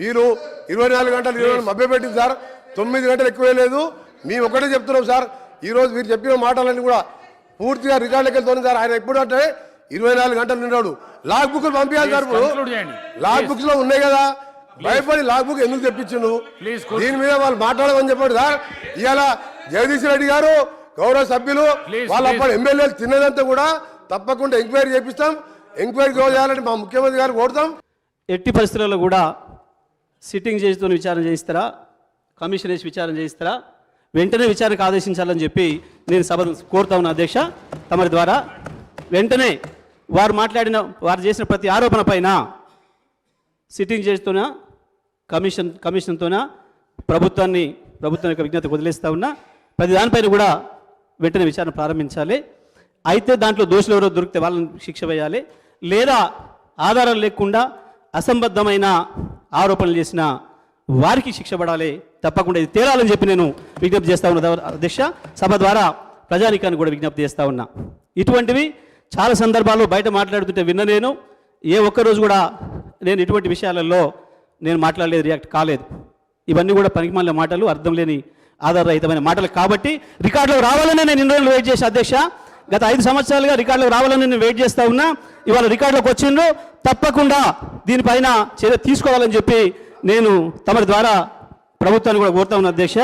మీరు 24 గంటలు మభ్యపెట్టింది సార్. 9 గంటలు ఎక్కువ లేదు. మేము ఒకటే చెప్తున్నాం సార్, ఈరోజు మీరు చెప్పిన మాటలన్నీ కూడా పూర్తిగా రికార్డులకు వెళ్తుంది సార్. ఆయన ఎప్పుడు అంటే 24 గంటలు నిన్నాడు. లాగ్ బుక్లు పంపించాలి సార్. లాగ్ బుక్స్ లో ఉన్నాయి కదా, భయపడి లాగ్ బుక్ ఎందుకు తెప్పించిండు? దీని మీద వాళ్ళు మాట్లాడమని చెప్పాడు సార్. ఇవాళ జగదీష్ రెడ్డి గారు గౌరవ సభ్యులు వాళ్ళు అప్పుడు ఎమ్మెల్యేలు తిన్నదంతా కూడా తప్పకుండా ఎంక్వైరీ చేపిస్తాం. ఎంక్వైరీ చేయాలని మా ముఖ్యమంత్రి గారు కోరుతాం. ఎట్టి పరిస్థితుల్లో కూడా సిట్టింగ్ జడ్జితో విచారణ చేయిస్తారా, కమిషన్ వేసి విచారణ చేయిస్తారా, వెంటనే విచారణకు ఆదేశించాలని చెప్పి నేను సభను కోరుతా ఉన్నా అధ్యక్ష. తమరి ద్వారా వెంటనే వారు చేసిన ప్రతి ఆరోపణ పైన సిట్టింగ్ జడ్జితోనా కమిషన్తోనా ప్రభుత్వం యొక్క విజ్ఞతకు వదిలేస్తూ ఉన్నా. ప్రతి దానిపైన కూడా వెంటనే విచారణ ప్రారంభించాలి. అయితే దాంట్లో దోషులు ఎవరో దొరికితే వాళ్ళని శిక్ష వేయాలి, లేదా ఆధారాలు లేకుండా అసంబద్ధమైన ఆరోపణలు చేసిన వారికి శిక్ష పడాలి. తప్పకుండా ఇది తేలాలని చెప్పి నేను విజ్ఞప్తి చేస్తా ఉన్నా అధ్యక్ష. సభ ద్వారా ప్రజానీకాన్ని కూడా విజ్ఞప్తి చేస్తూ ఉన్నా. ఇటువంటివి చాలా సందర్భాల్లో బయట మాట్లాడుతుంటే విన్న నేను ఏ ఒక్కరోజు కూడా నేను ఇటువంటి విషయాలలో నేను మాట్లాడలేదు, రియాక్ట్ కాలేదు. ఇవన్నీ కూడా పనికిమాలిన మాటలు, అర్థం లేని ఆధారరహితమైన మాటలు. కాబట్టి రికార్డులో రావాలని నేను ఇన్ని రోజులు వెయిట్ చేసా అధ్యక్ష. గత 5 సంవత్సరాలుగా రికార్డులో రావాలని నేను వెయిట్ చేస్తూ ఉన్నా. ఇవాళ రికార్డులోకి వచ్చిండ్రు. తప్పకుండా దీనిపైన చర్య తీసుకోవాలని చెప్పి నేను తమరి ద్వారా ప్రభుత్వాన్ని కూడా కోరుతా ఉన్నా అధ్యక్ష.